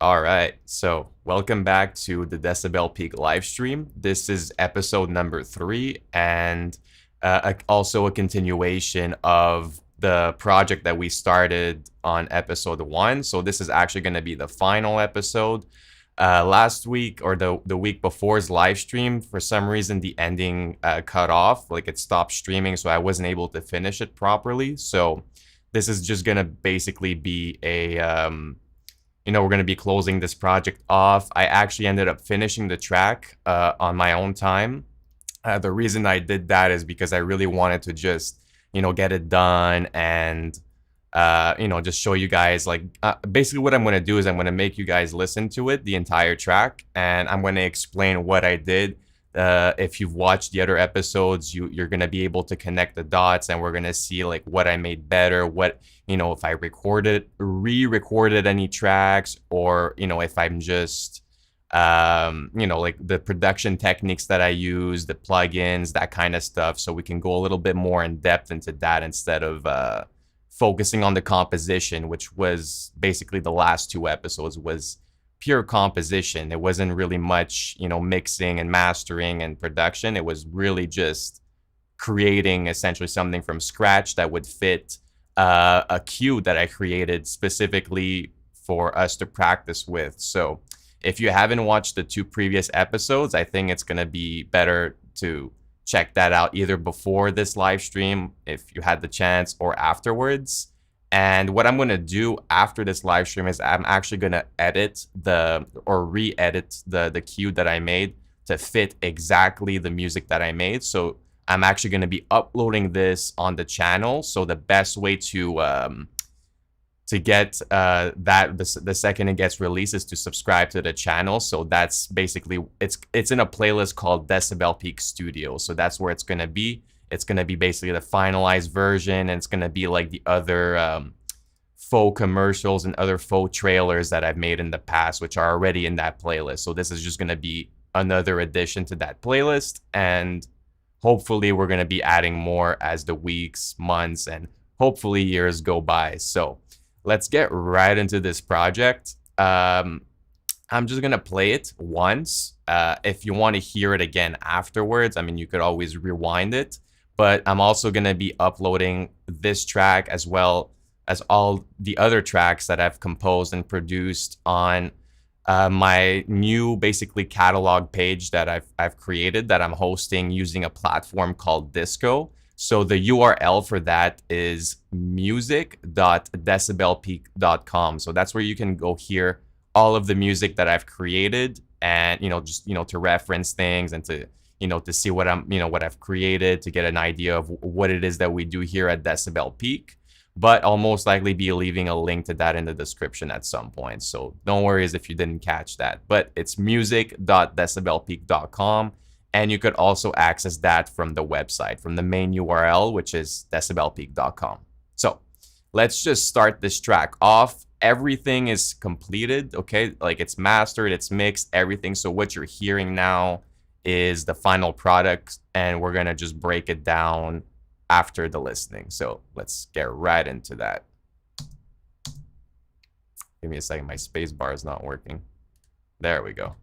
All right. So, welcome back to the Decibel Peak live stream. This is episode number 3 and also a continuation of the project that we started on episode 1. So, this is actually going to be the final episode. Last week or the week before's live stream, for some reason, the ending cut off, like it stopped streaming. So, I wasn't able to finish it properly. So, this is just going to basically be we're going to be closing this project off. I actually ended up finishing the track on my own time. The reason I did that is because I really wanted to just, get it done and, just show you guys basically what I'm going to do is I'm going to make you guys listen to it, the entire track, and I'm going to explain what I did. If you've watched the other episodes, you're gonna be able to connect the dots, and we're gonna see like what I made better, what if I re-recorded any tracks, or if I'm just like the production techniques that I use, the plugins, that kind of stuff. So we can go a little bit more in depth into that instead of focusing on the composition, which was basically the last 2 episodes was pure composition. It wasn't really much, mixing and mastering and production. It was really just creating essentially something from scratch that would fit a cue that I created specifically for us to practice with. So if you haven't watched the 2 previous episodes, I think it's going to be better to check that out either before this live stream, if you had the chance, or afterwards. And what I'm going to do after this live stream is I'm actually going to re-edit the cue that I made to fit exactly the music that I made. So I'm actually going to be uploading this on the channel. So the best way to get the second it gets released is to subscribe to the channel. So that's basically, it's in a playlist called Decibel Peak Studio. So that's where it's going to be. It's going to be basically the finalized version, and it's going to be like the other faux commercials and other faux trailers that I've made in the past, which are already in that playlist. So this is just going to be another addition to that playlist, and hopefully we're going to be adding more as the weeks, months, and hopefully years go by. So let's get right into this project. I'm just going to play it once. If you want to hear it again afterwards, I mean, you could always rewind it. But I'm also going to be uploading this track as well as all the other tracks that I've composed and produced on my new basically catalog page that I've created, that I'm hosting using a platform called Disco. So the URL for that is music.decibelpeak.com. So that's where you can go hear all of the music that I've created, and just to reference things, and to to see what what I've created, to get an idea of what it is that we do here at Decibel Peak. But I'll most likely be leaving a link to that in the description at some point. So don't worry if you didn't catch that. But it's music.decibelpeak.com. And you could also access that from the website, from the main URL, which is decibelpeak.com. So let's just start this track off. Everything is completed, okay? Like it's mastered, it's mixed, everything. So what you're hearing now is the final product, and we're gonna just break it down after the listening. So let's get right into that. Give me a second, my space bar is not working. There we go.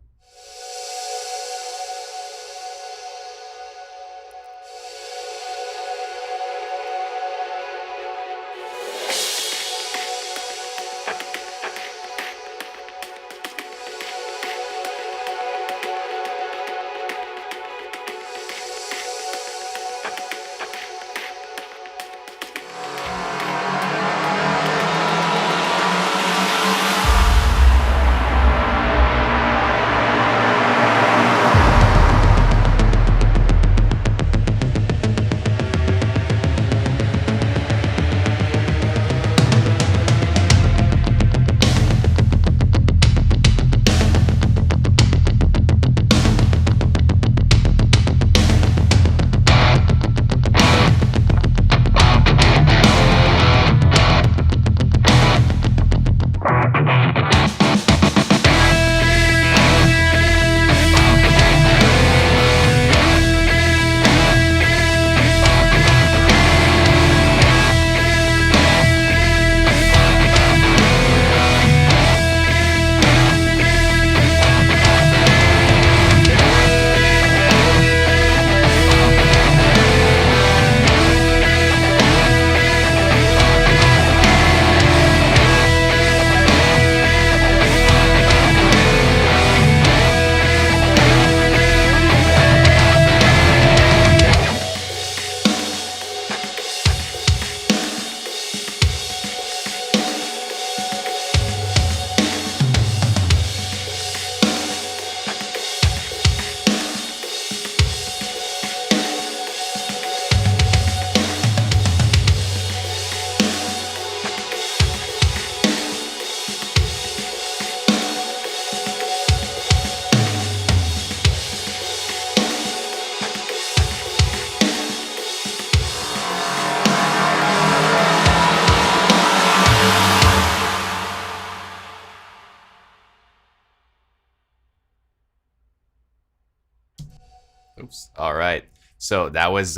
Oops. All right. So that was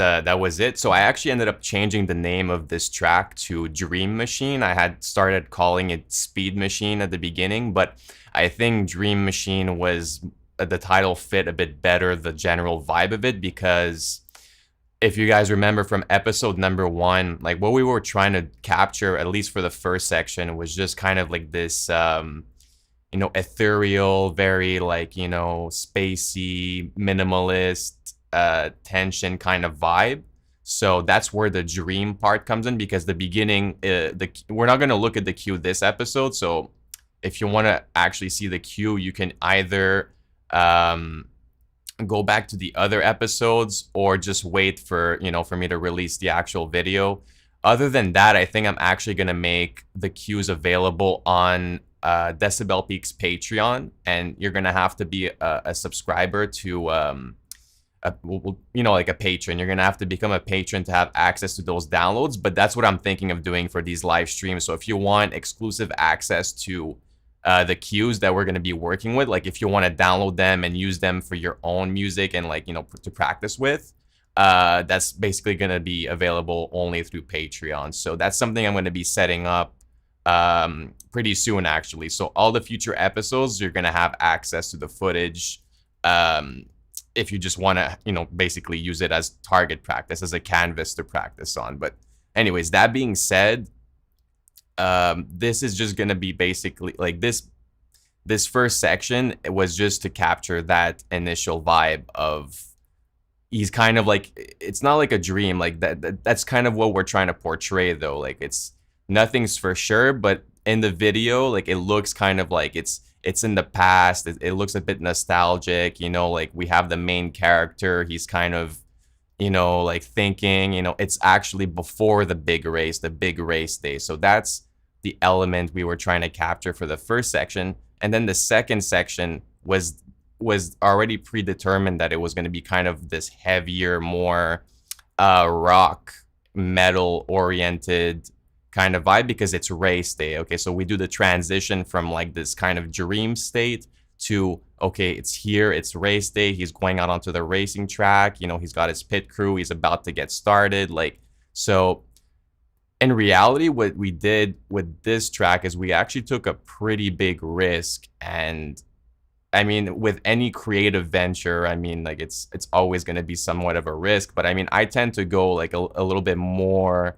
it. So I actually ended up changing the name of this track to Dream Machine. I had started calling it Speed Machine at the beginning, but I think Dream Machine was the title fit a bit better the general vibe of it, because if you guys remember from episode number 1, like what we were trying to capture, at least for the first section, was just kind of like this ethereal, very like, spacey, minimalist, tension kind of vibe. So that's where the dream part comes in, because the beginning, we're not going to look at the cue this episode. So if you want to actually see the cue, you can either go back to the other episodes or just wait for me to release the actual video. Other than that, I think I'm actually going to make the cues available on Decibel Peak's Patreon, and you're gonna have to be a subscriber to like a patron. You're gonna have to become a patron to have access to those downloads. But that's what I'm thinking of doing for these live streams. So if you want exclusive access to the cues that we're gonna be working with, like if you want to download them and use them for your own music and like to practice with, that's basically gonna be available only through Patreon. So that's something I'm gonna be setting up pretty soon, actually. So all the future episodes, you're gonna have access to the footage, if you just want to basically use it as target practice, as a canvas to practice on. But anyways, that being said, this is just gonna be basically like this first section. It was just to capture that initial vibe of, he's kind of like, it's not like a dream, like that's kind of what we're trying to portray, though. Like nothing's for sure, but in the video, like it looks kind of like it's in the past. It looks a bit nostalgic, like we have the main character, he's kind of like thinking, it's actually before the big race day. So that's the element we were trying to capture for the first section. And then the second section was already predetermined that it was going to be kind of this heavier, more rock metal oriented kind of vibe, because it's race day. Okay, so we do the transition from like this kind of dream state to, okay, it's here, it's race day, he's going out onto the racing track, he's got his pit crew, he's about to get started. Like, so in reality, what we did with this track is we actually took a pretty big risk. And I mean, with any creative venture, I mean, like it's always going to be somewhat of a risk, but I mean, I tend to go like a little bit more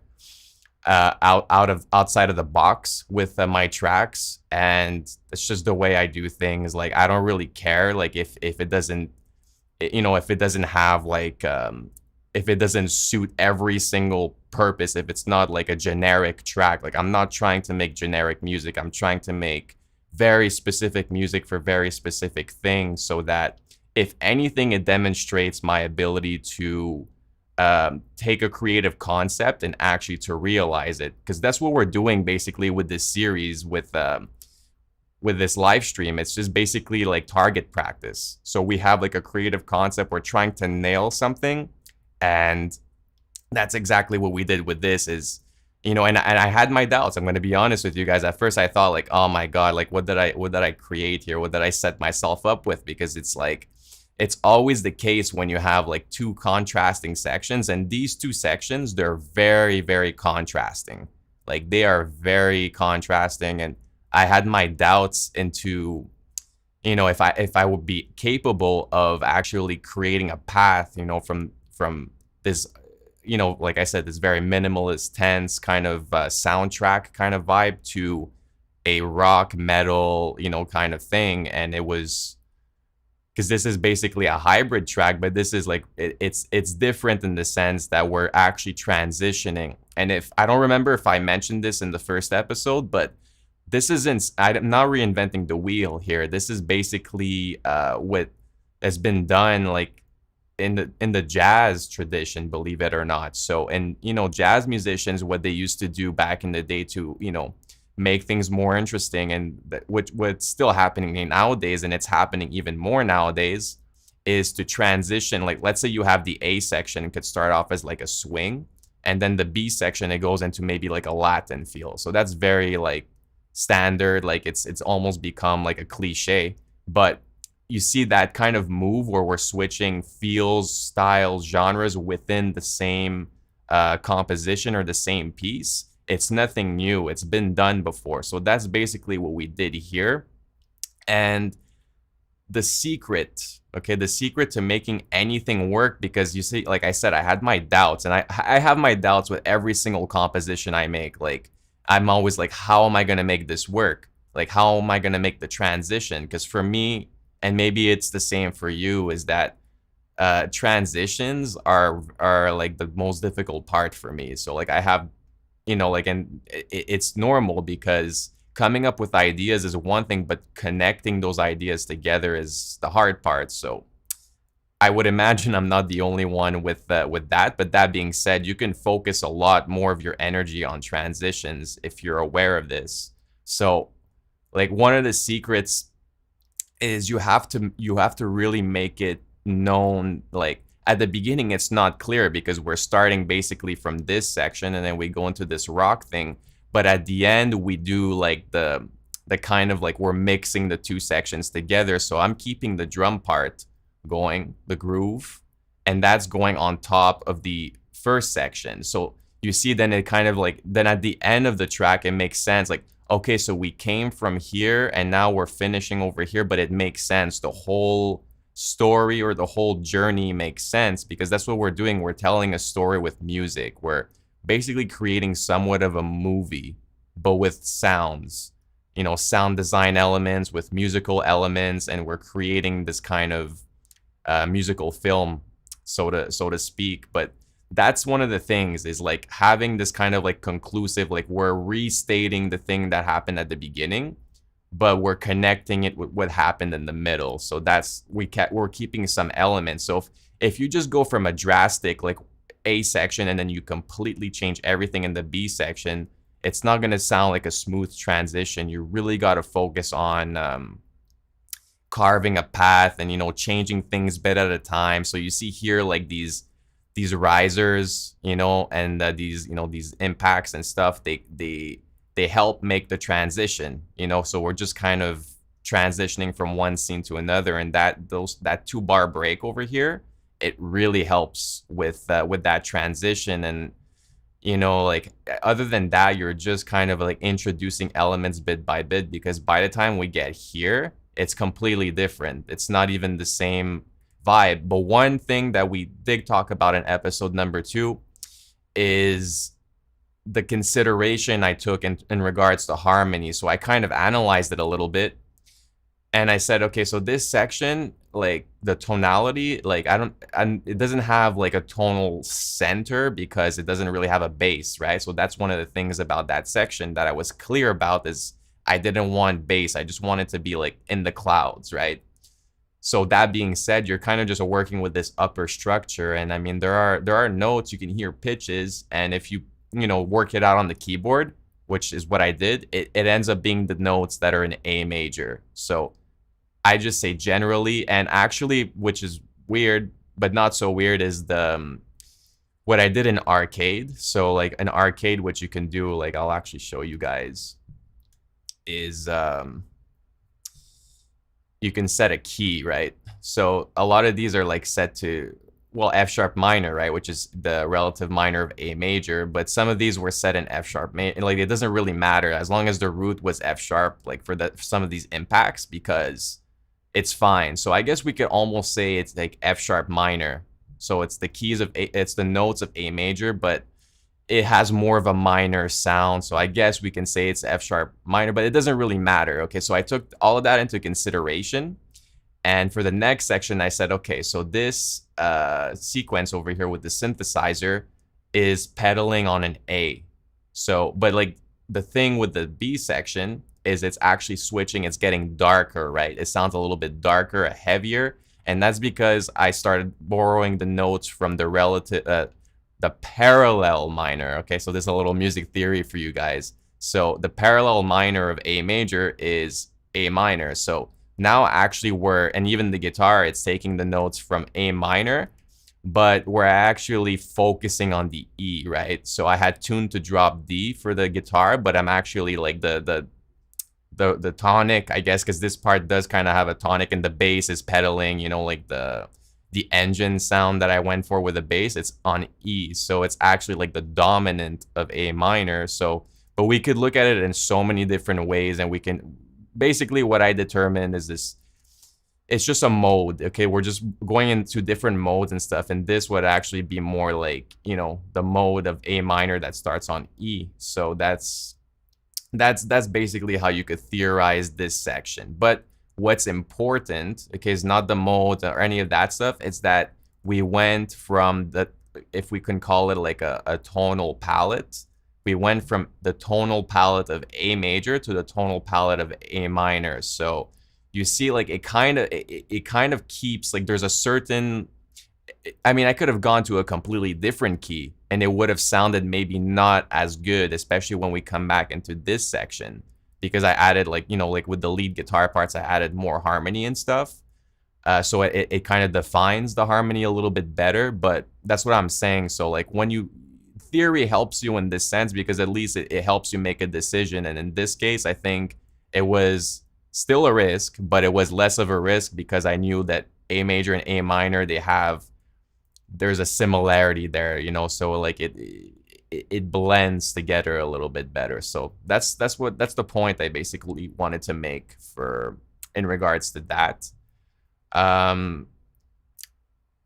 outside of the box with my tracks, and it's just the way I do things. Like I don't really care, like if it doesn't, if it doesn't have like if it doesn't suit every single purpose, if it's not like a generic track. Like I'm not trying to make generic music, I'm trying to make very specific music for very specific things, so that if anything, it demonstrates my ability to take a creative concept and actually to realize it. Because that's what we're doing basically with this series, with this live stream. It's just basically like target practice. So we have like a creative concept, we're trying to nail something, and that's exactly what we did with this. Is and I had my doubts, I'm going to be honest with you guys. At first I thought like, oh my god, like what did I create here, what did I set myself up with? Because it's like, it's always the case when you have like two contrasting sections, and these two sections, they're very, very contrasting. Like they are very contrasting, and I had my doubts into, if I would be capable of actually creating a path, from this, like I said, this very minimalist, tense kind of soundtrack kind of vibe to a rock metal, kind of thing. And it was, because this is basically a hybrid track, but this is like, it's different in the sense that we're actually transitioning. And if I don't remember if I mentioned this in the first episode, but this isn't, I'm not reinventing the wheel here. This is basically what has been done like in the jazz tradition, believe it or not. So, and jazz musicians, what they used to do back in the day to make things more interesting, and what's still happening nowadays, and it's happening even more nowadays, is to transition. Like let's say you have the A section, it could start off as like a swing, and then the B section, it goes into maybe like a Latin feel. So that's very like standard, like it's almost become like a cliche. But you see that kind of move where we're switching feels, styles, genres within the same composition or the same piece. It's nothing new. It's been done before. So that's basically what we did here. And the secret, okay, the secret to making anything work, because you see, like I said, I had my doubts, and I have my doubts with every single composition I make. Like, I'm always like, how am I going to make this work? Like, how am I going to make the transition? Because for me, and maybe it's the same for you, is that transitions are like the most difficult part for me. So like I have, like, and it's normal because coming up with ideas is one thing, but connecting those ideas together is the hard part. So I would imagine I'm not the only one with that. But that being said, you can focus a lot more of your energy on transitions if you're aware of this. So like one of the secrets is you have to really make it known. Like at the beginning it's not clear because we're starting basically from this section and then we go into this rock thing, but at the end we do like the kind of like we're mixing the two sections together. So I'm keeping the drum part going, the groove, and that's going on top of the first section. So you see, then it kind of like, then at the end of the track it makes sense, like, okay, so we came from here and now we're finishing over here, but it makes sense. The whole story or the whole journey makes sense because that's what we're doing. We're telling a story with music. We're basically creating somewhat of a movie, but with sounds, sound design elements, with musical elements, and we're creating this kind of musical film, so to speak. But that's one of the things, is like having this kind of like conclusive, like we're restating the thing that happened at the beginning, but we're connecting it with what happened in the middle. So that's we're keeping some elements. So if you just go from a drastic like A section and then you completely change everything in the B section, it's not going to sound like a smooth transition. You really got to focus on carving a path and changing things bit at a time. So you see here like these risers, and these impacts and stuff, they help make the transition, so we're just kind of transitioning from one scene to another, and that 2-bar break over here, it really helps with that transition. And like other than that, you're just kind of like introducing elements bit by bit, because by the time we get here, it's completely different. It's not even the same vibe. But one thing that we did talk about in episode number 2 is the consideration I took in regards to harmony. So I kind of analyzed it a little bit, and I said, okay, so this section, like the tonality, like it doesn't have like a tonal center because it doesn't really have a bass, right? So that's one of the things about that section that I was clear about, is I didn't want bass. I just wanted to be like in the clouds, right? So that being said, you're kind of just working with this upper structure, and I mean there are notes, you can hear pitches, and if you work it out on the keyboard, which is what I did, it ends up being the notes that are in A major. So I just say generally, and actually, which is weird but not so weird, is the what I did in arcade. So like an arcade, what you can do, like I'll actually show you guys, is you can set a key, right? So a lot of these are like set to, well, F sharp minor, right, which is the relative minor of A major, but some of these were set in F sharp major. Like it doesn't really matter as long as the root was F sharp, like for some of these impacts, because it's fine. So I guess we could almost say it's like F sharp minor. So it's the keys of it's the notes of A major, but it has more of a minor sound. So I guess we can say it's F sharp minor, but it doesn't really matter. Okay, so I took all of that into consideration. And for the next section, I said, okay, so this sequence over here with the synthesizer is pedaling on an A. So, but like the thing with the B section is it's actually switching, it's getting darker, right? It sounds a little bit darker, heavier. And that's because I started borrowing the notes from the parallel minor. Okay, so there's a little music theory for you guys. So the parallel minor of A major is A minor. So now actually and even the guitar, it's taking the notes from A minor, but we're actually focusing on the E, right? So I had tuned to drop D for the guitar, but I'm actually like the the tonic, I guess, because this part does kind of have a tonic, and the bass is pedaling, like the engine sound that I went for with the bass, it's on E. So it's actually like the dominant of A minor. So, but we could look at it in so many different ways, and we can basically, what I determined is this, it's just a mode. Okay, we're just going into different modes and stuff, and this would actually be more like, the mode of A minor that starts on E. So that's basically how you could theorize this section. But what's important, okay, is not the mode or any of that stuff. It's that we went from the, if we can call it like a tonal palette, we went from the tonal palette of A major to the tonal palette of A minor. So you see, like, it kind of keeps, like, there's a certain, I mean, I could have gone to a completely different key and it would have sounded maybe not as good, especially when we come back into this section, because I added, like, like with the lead guitar parts, I added more harmony and stuff. So it kind of defines the harmony a little bit better, but that's what I'm saying. So, like, theory helps you in this sense, because at least it helps you make a decision. And in this case, I think it was still a risk, but it was less of a risk because I knew that A major and A minor, there's a similarity there, so like it blends together a little bit better. So that's the point I basically wanted to make in regards to that.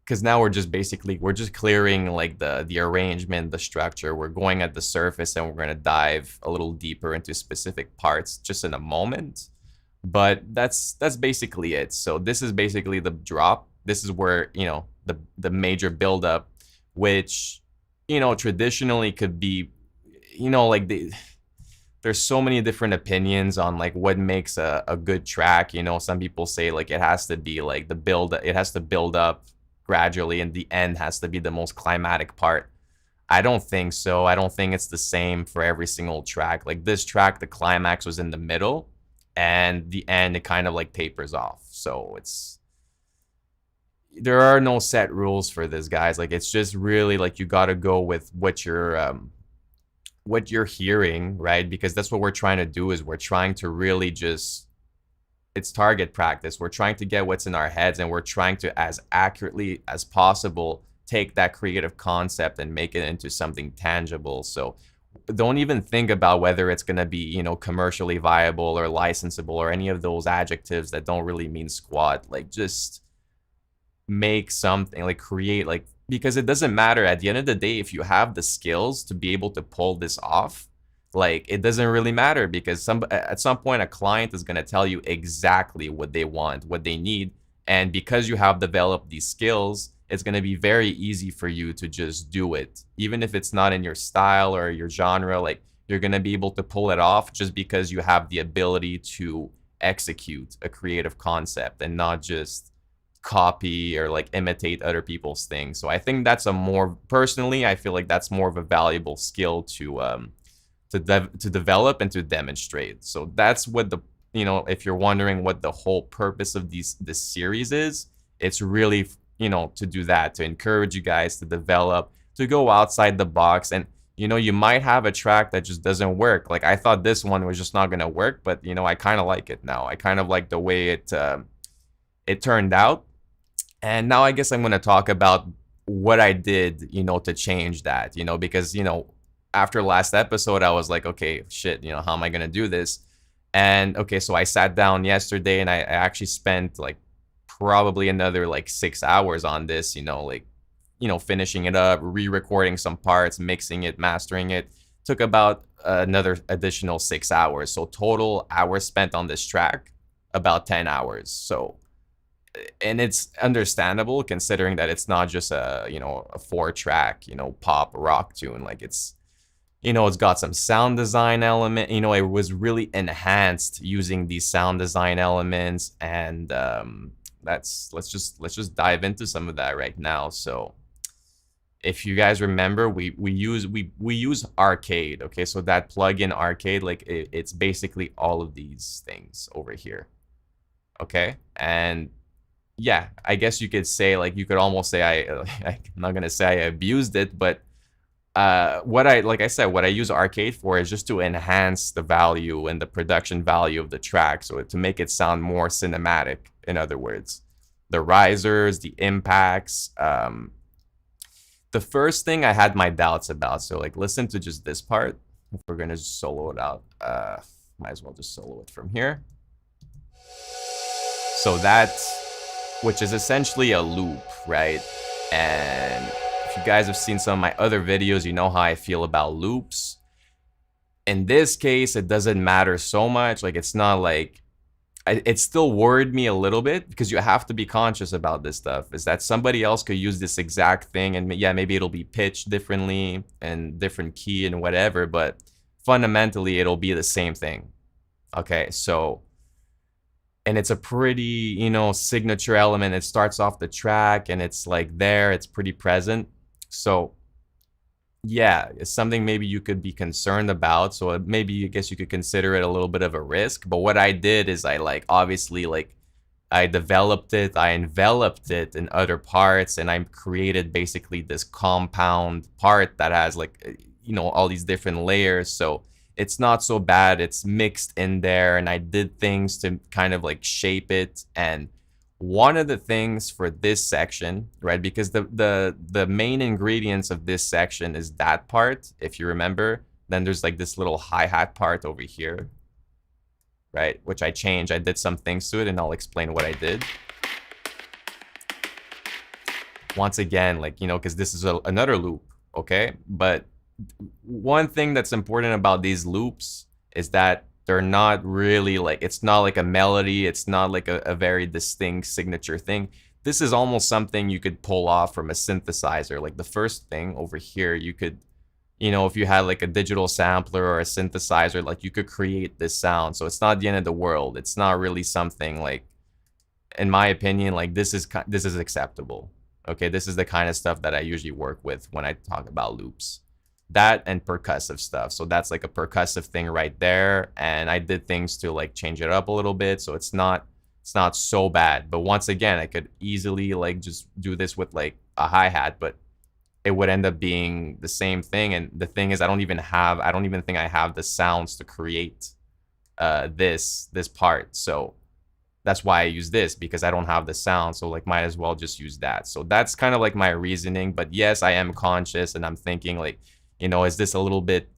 Because now we're just clearing like the arrangement, the structure. We're going at the surface, and we're going to dive a little deeper into specific parts just in a moment. But that's basically it. So this is basically the drop. This is where, the major buildup, which, traditionally could be, like there's so many different opinions on like what makes a good track. Some people say like it has to be like it has to build up gradually, and the end has to be the most climatic part. I don't think so. I don't think it's the same for every single track. Like this track, the climax was in the middle, and the end, it kind of like tapers off. So there are no set rules for this, guys. Like, it's just really like you got to go with what you're hearing, right? Because that's what we're trying to do, is we're trying to really just, it's target practice. We're trying to get what's in our heads, and we're trying to, as accurately as possible, take that creative concept and make it into something tangible. So don't even think about whether it's going to be, commercially viable or licensable or any of those adjectives that don't really mean squat. Like, just make something, like create, like, because it doesn't matter at the end of the day if you have the skills to be able to pull this off. Like, it doesn't really matter, because at some point a client is going to tell you exactly what they want, what they need, and because you have developed these skills, it's going to be very easy for you to just do it, even if it's not in your style or your genre. Like, you're going to be able to pull it off just because you have the ability to execute a creative concept and not just copy or like imitate other people's things. So I think that's personally, I feel like that's more of a valuable skill to develop and to demonstrate. So that's what if you're wondering what the whole purpose of this series is, it's really, to do that, to encourage you guys to develop, to go outside the box. And, you might have a track that just doesn't work. Like, I thought this one was just not going to work, but, I kind of like it now. I kind of like the way it turned out. And now I guess I'm going to talk about what I did, to change that, because, after last episode, I was like, okay, shit, how am I going to do this? And okay, so I sat down yesterday, and I actually spent like probably another like 6 hours on this, finishing it up, re-recording some parts, mixing it, mastering it. Took about another additional 6 hours. So total hours spent on this track, about 10 hours. So, and it's understandable considering that it's not just a 4-track, pop rock tune. Like, it's got some sound design element. It was really enhanced using these sound design elements, and let's just dive into some of that right now. So, if you guys remember, we use Arcade. Okay, so that plugin Arcade, like it's basically all of these things over here. Okay, and yeah, I guess you could say, like, you could almost say I'm not gonna say I abused it, but what I like I said, what I use Arcade for is just to enhance the value and the production value of the track, so to make it sound more cinematic. In other words, the risers, the impacts. The first thing I had my doubts about. So like, listen to just this part. If we're gonna just solo it out, might as well just solo it from here. So that, which is essentially a loop, right? And if you guys have seen some of my other videos, you know how I feel about loops. In this case, it doesn't matter so much. Like, it's not like, it still worried me a little bit, because you have to be conscious about this stuff, is that somebody else could use this exact thing, and yeah, maybe it'll be pitched differently and different key and whatever, but fundamentally it'll be the same thing. Okay, so, and it's a pretty, you know, signature element. It starts off the track and it's like there, it's pretty present. So yeah, it's something maybe you could be concerned about. So maybe, I guess you could consider it a little bit of a risk. But what I did is I like, obviously, like, I developed it, I enveloped it in other parts, and I created basically this compound part that has, like, you know, all these different layers. So it's not so bad. It's mixed in there, and I did things to kind of like shape it. And one of the things for this section, right, because the main ingredients of this section is that part, if you remember. Then there's like this little hi-hat part over here, right, which I changed. I did some things to it, and I'll explain what I did. Once again, like, you know, because this is another loop, okay? But one thing that's important about these loops is that they're not really like, it's not like a melody, it's not like a very distinct signature thing. This is almost something you could pull off from a synthesizer. Like the first thing over here, you could, you know, if you had like a digital sampler or a synthesizer, like you could create this sound. So it's not the end of the world. It's not really something like, in my opinion, like this is acceptable. Okay, this is the kind of stuff that I usually work with when I talk about loops. That and percussive stuff. So that's like a percussive thing right there, and I did things to like change it up a little bit, so it's not so bad. But once again, I could easily like just do this with like a hi-hat, but it would end up being the same thing. And the thing is, I don't even think I have the sounds to create this part. So that's why I use this, because I don't have the sound. So like, might as well just use that. So that's kind of like my reasoning. But yes, I am conscious, and I'm thinking like, you know, is this a little bit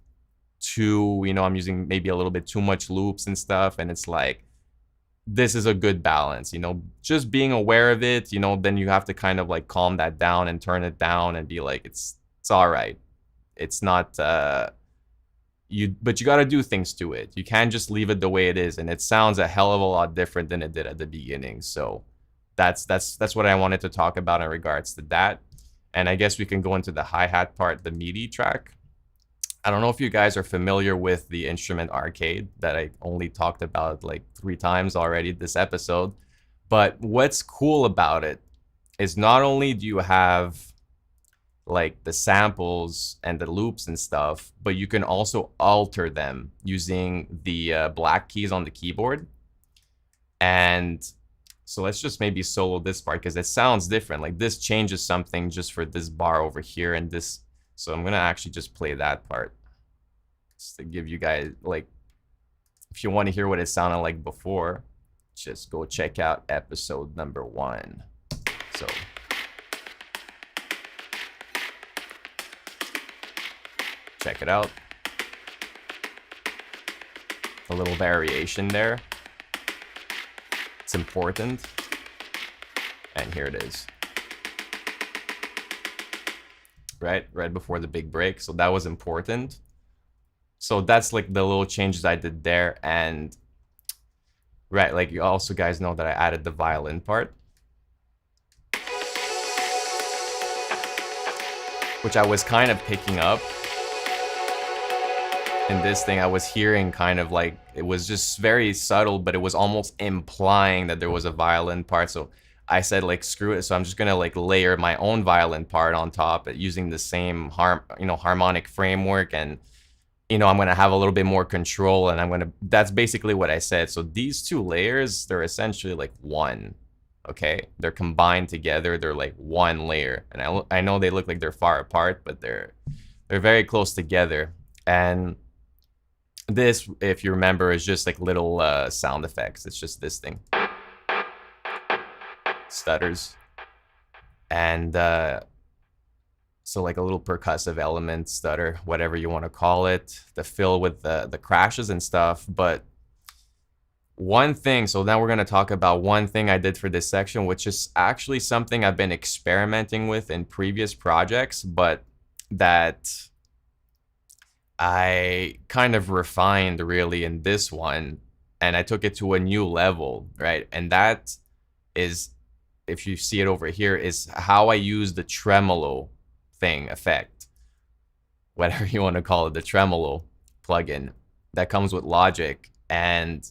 too, you know, I'm using maybe a little bit too much loops and stuff. And it's like, this is a good balance, you know, just being aware of it, you know, then you have to kind of like calm that down and turn it down and be like, it's all right. It's not, but you got to do things to it. You can't just leave it the way it is. And it sounds a hell of a lot different than it did at the beginning. So that's what I wanted to talk about in regards to that. And I guess we can go into the hi-hat part, the MIDI track. I don't know if you guys are familiar with the instrument Arcade that I only talked about like 3 times already this episode. But what's cool about it is not only do you have like the samples and the loops and stuff, but you can also alter them using the black keys on the keyboard. And so let's just maybe solo this part, because it sounds different. Like this changes something just for this bar over here and this. So I'm gonna actually just play that part, just to give you guys, like, if you want to hear what it sounded like before, just go check out episode number 1. So check it out. A little variation there. It's important. And here it is. Right before the big break. So that was important. So that's like the little changes I did there. And right, like you also guys know that I added the violin part, which I was kind of picking up in this thing. I was hearing kind of like, it was just very subtle, but it was almost implying that there was a violin part. So I said like, screw it. So I'm just gonna like layer my own violin part on top using the same harmonic framework, and you know, I'm gonna have a little bit more control, and that's basically what I said. So these 2 layers, they're essentially like one. Okay, they're combined together, they're like one layer. And I know they look like they're far apart, but they're They're very close together. And this, if you remember, is just like little sound effects. It's just this thing. Stutters. And so like a little percussive element, stutter, whatever you want to call it, to fill with the crashes and stuff. But one thing, so now we're going to talk about one thing I did for this section, which is actually something I've been experimenting with in previous projects, but that I kind of refined really in this one, and I took it to a new level, right? And that is, if you see it over here, is how I use the tremolo thing effect, whatever you want to call it, the tremolo plugin that comes with Logic. And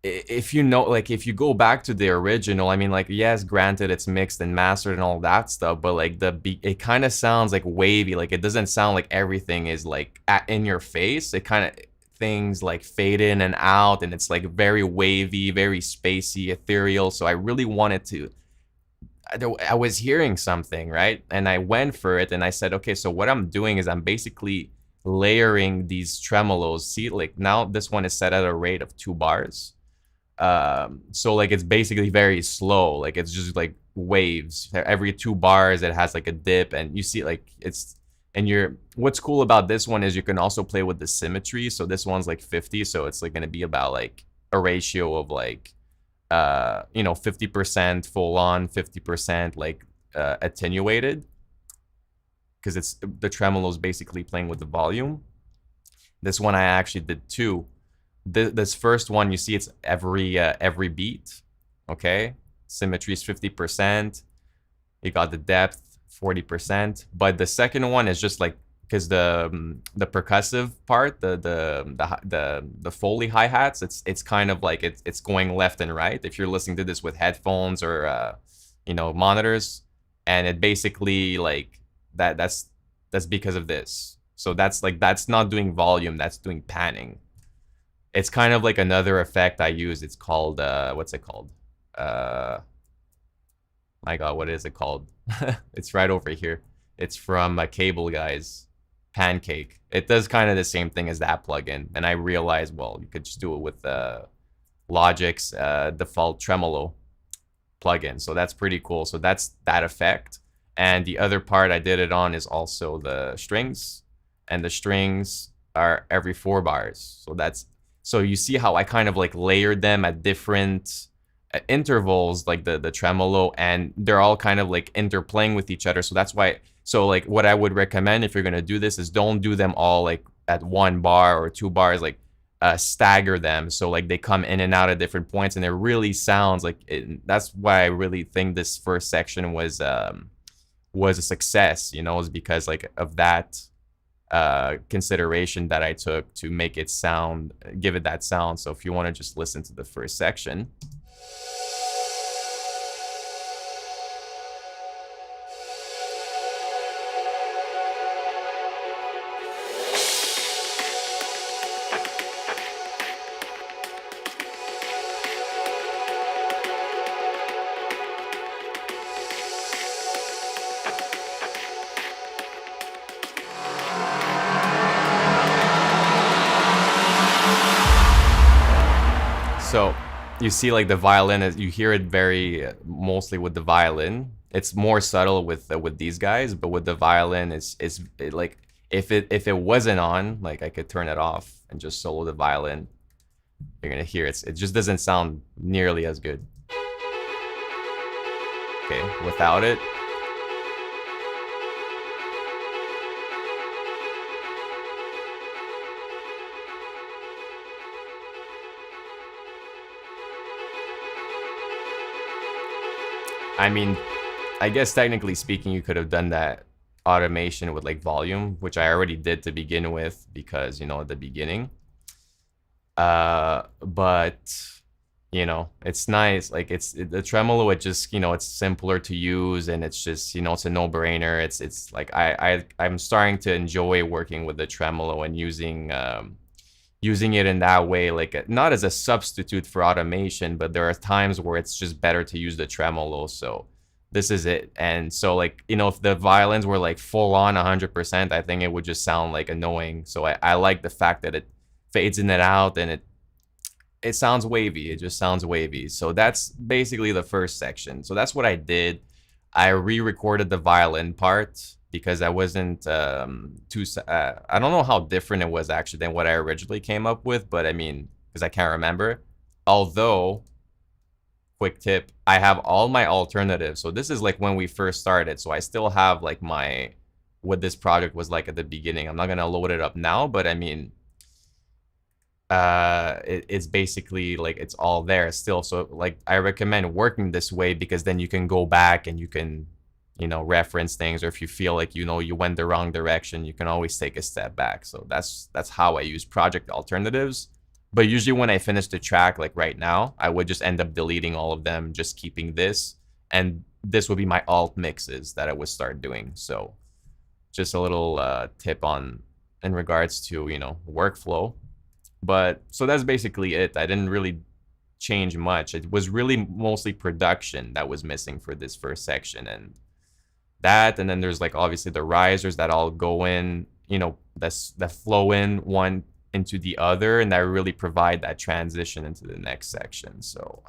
if you know, like, if you go back to the original, I mean, like, yes, granted, it's mixed and mastered and all that stuff, but like it kind of sounds like wavy. Like, it doesn't sound like everything is like in your face. It kind of, things like fade in and out, and it's like very wavy, very spacey, ethereal. So I really wanted to, I was hearing something, right? And I went for it, and I said, okay, so what I'm doing is I'm basically layering these tremolos. See, like, now this one is set at a rate of 2 bars. So like it's basically very slow. Like, it's just like waves. Every 2 bars it has like a dip, and you see like it's, and what's cool about this one is you can also play with the symmetry. So this one's like 50, so it's like going to be about like a ratio of like 50% full on, 50% like attenuated, because it's the tremolo is basically playing with the volume. This one I actually did 2. This first one, you see, it's every beat. Okay, symmetry is 50%. You got the depth 40%, but the second one is just like, because the percussive part, the Foley hi-hats, it's kind of like it's going left and right if you're listening to this with headphones or monitors, and it basically like that's because of this. So that's not doing volume, that's doing panning. It's kind of like another effect I use. It's called what's it called? My God, what is it called? It's right over here. It's from Cable Guys, Pancake. It does kind of the same thing as that plugin, and I realized, well, you could just do it with Logic's default tremolo plugin. So that's pretty cool. So that's that effect. And the other part I did it on is also the strings, and the strings are every 4 bars. So you see how I kind of like layered them at different intervals, like the tremolo, and they're all kind of like interplaying with each other. So that's why, so like what I would recommend if you're going to do this is don't do them all like at 1 bar or 2 bars, like stagger them. So like they come in and out at different points, and it really sounds like it. That's why I really think this first section was a success, is because like of that consideration that I took to make it sound, give it that sound. So if you want to just listen to the first section. So you see like the violin, you hear it very mostly with the violin. It's more subtle with these guys, but with the violin, it's like if it wasn't on, like I could turn it off and just solo the violin. You're gonna hear it just doesn't sound nearly as good. Okay, without it. I mean, I guess technically speaking, you could have done that automation with like volume, which I already did to begin with because, at the beginning. But, it's nice. Like the tremolo, it just, it's simpler to use, and it's just, it's a no-brainer. It's like I'm starting to enjoy working with the tremolo and using it in that way, like not as a substitute for automation, but there are times where it's just better to use the tremolo. So this is it. And so like, if the violins were like full on 100%, I think it would just sound like annoying. So I like the fact that it fades in and out, and it sounds wavy. It just sounds wavy. So that's basically the first section. So that's what I did. I re-recorded the violin part because I wasn't I don't know how different it was actually than what I originally came up with, but I mean, because I can't remember. Although, quick tip, I have all my alternatives. So this is like when we first started. So I still have like what this project was like at the beginning. I'm not gonna load it up now, but I mean, it's basically like it's all there still. So like I recommend working this way because then you can go back and you can reference things, or if you feel like you went the wrong direction, you can always take a step back. So that's how I use project alternatives. But usually when I finish the track, like right now, I would just end up deleting all of them, just keeping this, and this would be my alt mixes that I would start doing. So just a little tip in regards to workflow. But so that's basically it. I didn't really change much. It was really mostly production that was missing for this first section, and then there's like obviously the risers that all go in, that flow in one into the other, and that really provide that transition into the next section. So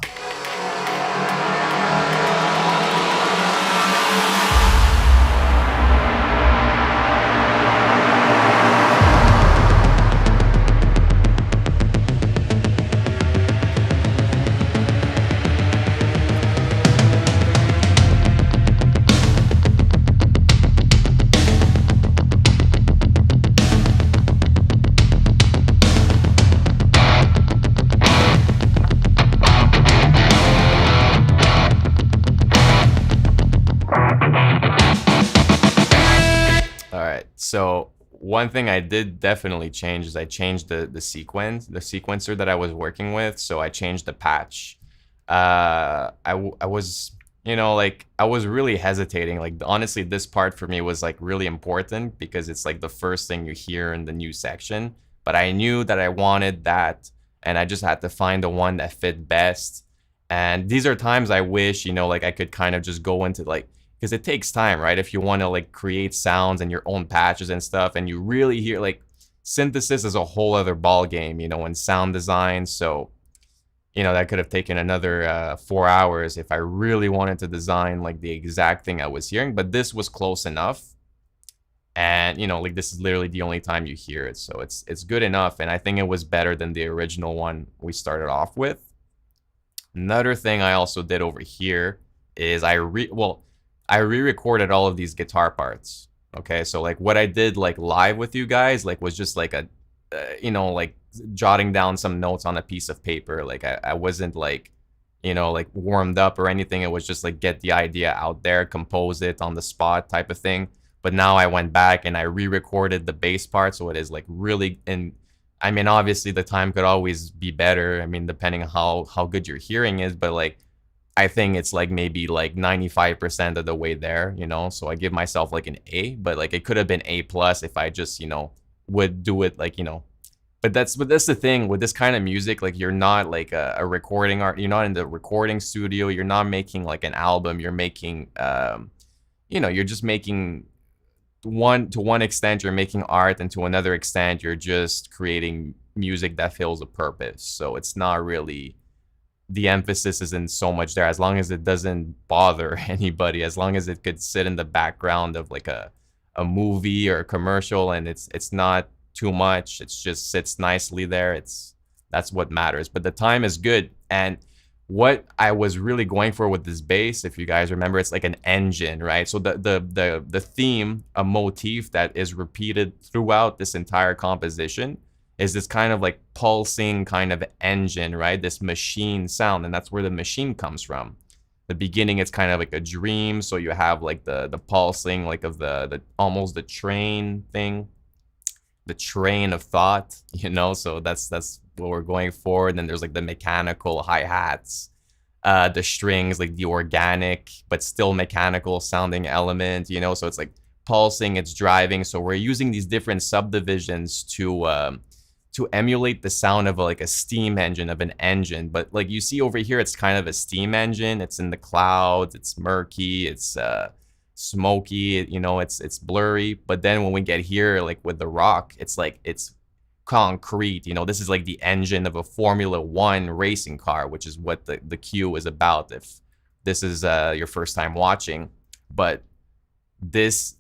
So one thing I did definitely change is I changed the sequencer that I was working with. So I changed the patch. I was I was really hesitating. Like honestly, this part for me was like really important because it's like the first thing you hear in the new section. But I knew that I wanted that, and I just had to find the one that fit best. And these are times I wish like I could kind of just go into like, because it takes time, right? If you want to like create sounds and your own patches and stuff, and you really hear like synthesis is a whole other ball game, and sound design. So, that could have taken another 4 hours if I really wanted to design like the exact thing I was hearing. But this was close enough, and like this is literally the only time you hear it, so it's good enough. And I think it was better than the original one we started off with. Another thing I also did over here is I re-recorded all of these guitar parts. Okay, so like what I did like live with you guys like was just like like jotting down some notes on a piece of paper. Like I wasn't like like warmed up or anything. It was just like get the idea out there, compose it on the spot type of thing. But now I went back and I re-recorded the bass part, so it is like really I mean, obviously the time could always be better. I mean, depending on how good your hearing is, but like I think it's like maybe like 95% of the way there, so I give myself like an A, but like it could have been A plus if I just, would do it like, but that's the thing with this kind of music. Like you're not like a recording art. You're not in the recording studio. You're not making like an album. You're making, you're just making to one extent, you're making art, and to another extent, you're just creating music that fills a purpose. So it's not really, the emphasis isn't so much there, as long as it doesn't bother anybody, as long as it could sit in the background of like a movie or a commercial, and it's not too much. It just sits nicely there. That's what matters. But the time is good. And what I was really going for with this bass, if you guys remember, it's like an engine, right? So the theme, a motif that is repeated throughout this entire composition, is this kind of like pulsing kind of engine, right? This machine sound, and that's where the machine comes from. The beginning, it's kind of like a dream, so you have like the pulsing, like of the almost the train thing, the train of thought, So that's what we're going for. And then there's like the mechanical hi-hats, the strings, like the organic but still mechanical sounding element, So it's like pulsing, it's driving. So we're using these different subdivisions to to emulate the sound of like a steam engine, of an engine. But like you see over here, it's kind of a steam engine. It's in the clouds. It's murky. It's smoky. You know, it's blurry. But then when we get here, like with the rock, it's like it's concrete. You know, this is like the engine of a Formula One racing car, which is what the cue is about. If this is your first time watching, but this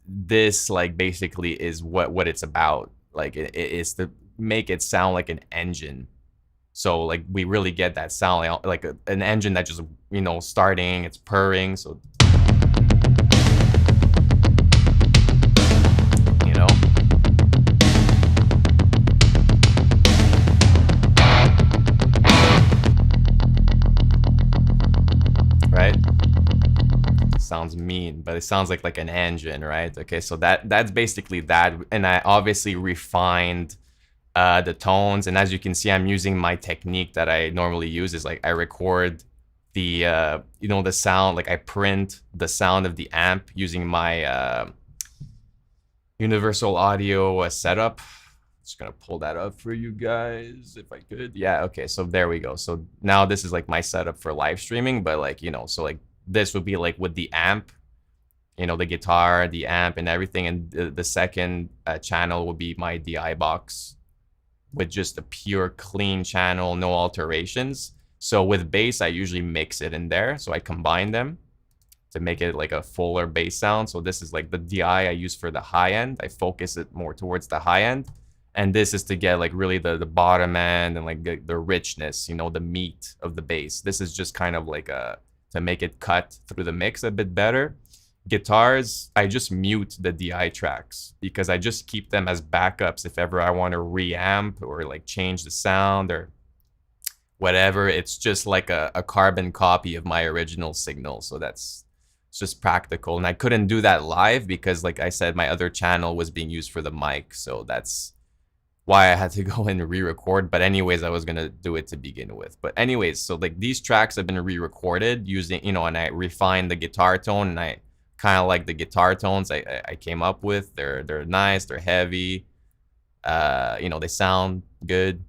like basically is what it's about. Like it is to make it sound like an engine. So like we really get that sound like an engine that just, you know, starting, it's purring. So, you know, right? Sounds mean, but it sounds like an engine, right? Okay, so that's basically that. And I obviously refined the tones, and as you can see, I'm using my technique that I normally use. Is like I record the you know, the sound, like I print the sound of the amp using my universal audio setup. Just gonna pull that up for you guys if I could. Yeah, okay, so there we go. So now this is like my setup for live streaming, but like, you know, so like this would be like with the amp, you know, the guitar, the amp and everything, and the second channel would be my DI box with just a pure clean channel, no alterations. So with bass, I usually mix it in there. So I combine them to make it like a fuller bass sound. So this is like the DI I use for the high end. I focus it more towards the high end. And this is to get like really the bottom end and like the richness, you know, the meat of the bass. This is just kind of like to make it cut through the mix a bit better. Guitars, I just mute the DI tracks because I just keep them as backups if ever I want to reamp or like change the sound or whatever. It's just like a carbon copy of my original signal. So it's just practical. And I couldn't do that live because, like I said, my other channel was being used for the mic. So that's why I had to go and re-record. But anyways, I was going to do it to begin with. But anyways, so like these tracks have been re-recorded using, you know, and I refined the guitar tone, and I kind of like the guitar tones I came up with. They're nice, they're heavy, you know, they sound good.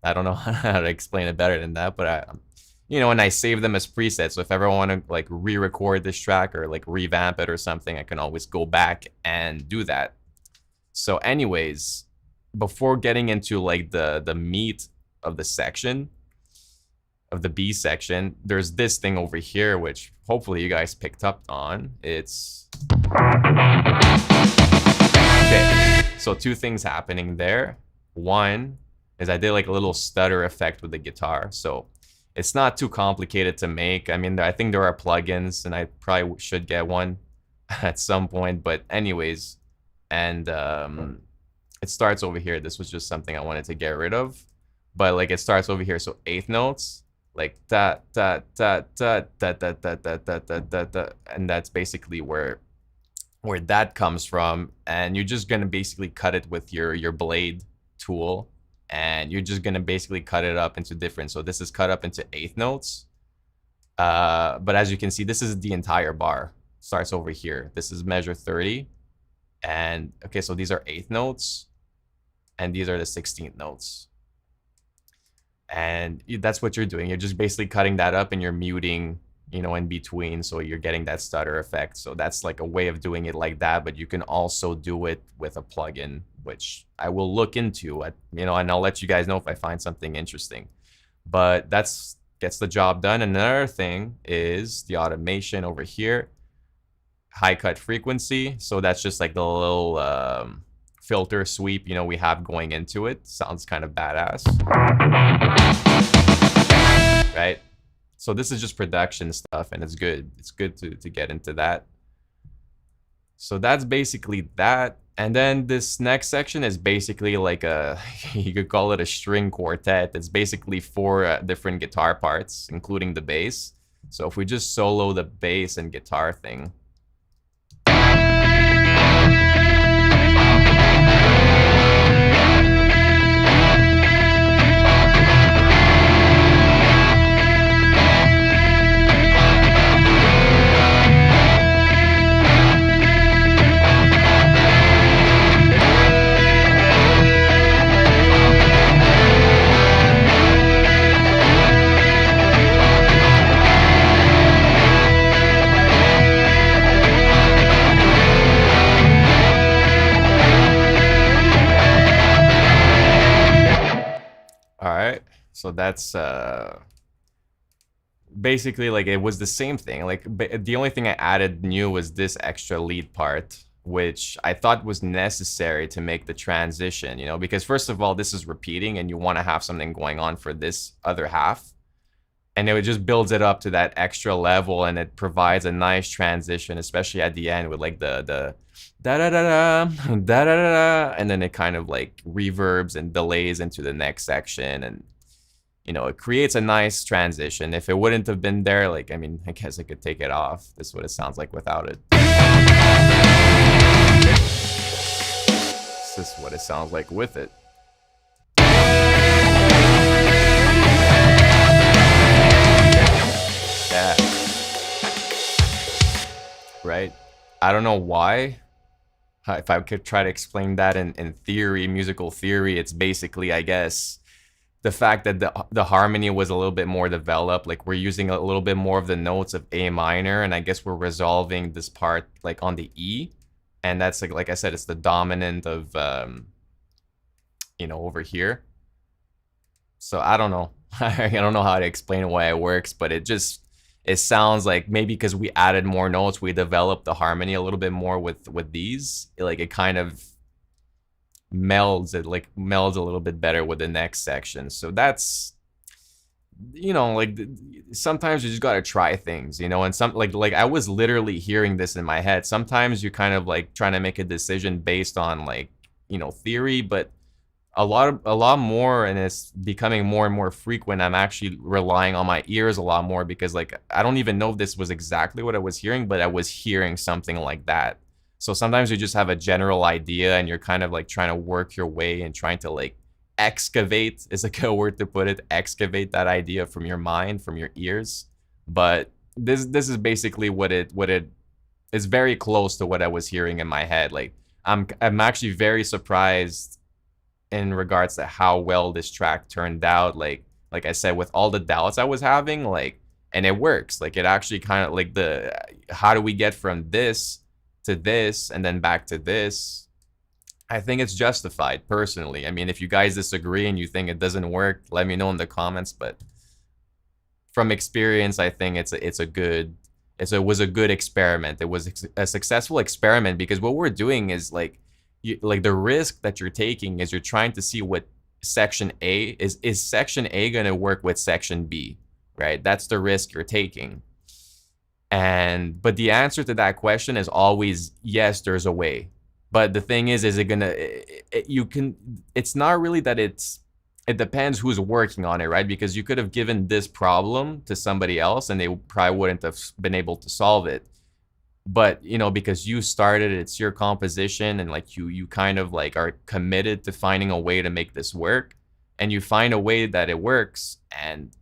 I don't know how to explain it better than that, but you know, and I save them as presets. So if ever I want to like re-record this track or like revamp it or something, I can always go back and do that. So anyways, before getting into like the meat of the section, of the B section, there's this thing over here, which hopefully you guys picked up on. It's okay. So two things happening there. One is I did like a little stutter effect with the guitar. So it's not too complicated to make. I mean, I think there are plugins, and I probably should get one at some point. But anyways, and it starts over here. This was just something I wanted to get rid of. But like it starts over here. So eighth notes. Like da da da da da da da da da da da da, and that's basically where that comes from. And you're just gonna basically cut it with your blade tool, and you're just gonna basically cut it up into different. So this is cut up into eighth notes. But as you can see, this is the entire bar. Starts over here. This is measure 30, and okay, so these are eighth notes, and these are the 16th notes. And that's what you're doing. You're just basically cutting that up and you're muting, you know, in between. So you're getting that stutter effect. So that's like a way of doing it like that. But you can also do it with a plugin, which I will look into, you know, and I'll let you guys know if I find something interesting. But that's gets the job done. Another thing is the automation over here. High cut frequency. So that's just like the little filter sweep, you know, we have going into it. Sounds kind of badass, right? So this is just production stuff, and it's good. It's good to get into that. So that's basically that. And then this next section is basically like you could call it a string quartet. It's basically 4 different guitar parts, including the bass. So if we just solo the bass and guitar thing. So that's basically like it was the same thing. Like the only thing I added new was this extra lead part, which I thought was necessary to make the transition, you know, because first of all, this is repeating and you want to have something going on for this other half. And it just builds it up to that extra level, and it provides a nice transition, especially at the end with like the da da da da da da da, and then it kind of like reverbs and delays into the next section, and you know, it creates a nice transition. If it wouldn't have been there, like, I mean, I guess I could take it off. This is what it sounds like without it. This is what it sounds like with it. Yeah. Right? I don't know why. If I could try to explain that in theory, musical theory, it's basically, I guess, the fact that the harmony was a little bit more developed. Like we're using a little bit more of the notes of A minor, and I guess we're resolving this part like on the E, and that's like I said, it's the dominant of you know, over here. So I don't know. I don't know how to explain why it works, but it sounds like maybe because we added more notes, we developed the harmony a little bit more with these. Like it kind of melds a little bit better with the next section. So that's, you know, like sometimes you just gotta try things, you know. And some like I was literally hearing this in my head. Sometimes you kind of like trying to make a decision based on like, you know, theory, but a lot more, and it's becoming more and more frequent. I'm actually relying on my ears a lot more, because like I don't even know if this was exactly what I was hearing, but I was hearing something like that. So sometimes you just have a general idea and you're kind of like trying to work your way and trying to like excavate, is a good word to put it, excavate that idea from your mind, from your ears. But this is basically what it is, very close to what I was hearing in my head. Like I'm actually very surprised in regards to how well this track turned out. Like I said, with all the doubts I was having, like, and it works. Like it actually kind of like how do we get from this to this and then back to this? I think it's justified personally. I mean, if you guys disagree and you think it doesn't work, let me know in the comments. But from experience, I think it was a good experiment. It was a successful experiment, because what we're doing is like, the risk that you're taking is you're trying to see what section A is section A going to work with section B, right? That's the risk you're taking. But the answer to that question is always yes, there's a way. But the thing is it gonna, it's not really that it depends who's working on it, right? Because you could have given this problem to somebody else and they probably wouldn't have been able to solve it. But, you know, because you started, it's your composition, and like you kind of like are committed to finding a way to make this work, and you find a way that it works. And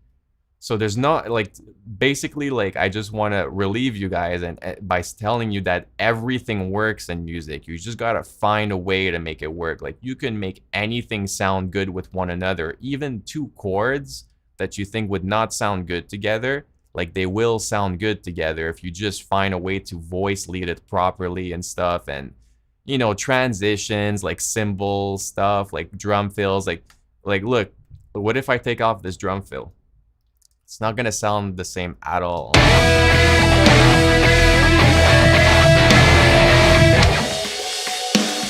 so there's not like, basically, like I just want to relieve you guys and by telling you that everything works in music. You just got to find a way to make it work. Like you can make anything sound good with one another, even two chords that you think would not sound good together. Like they will sound good together if you just find a way to voice lead it properly and stuff. And, you know, transitions, like cymbal stuff, like drum fills, like look, what if I take off this drum fill? It's not gonna sound the same at all.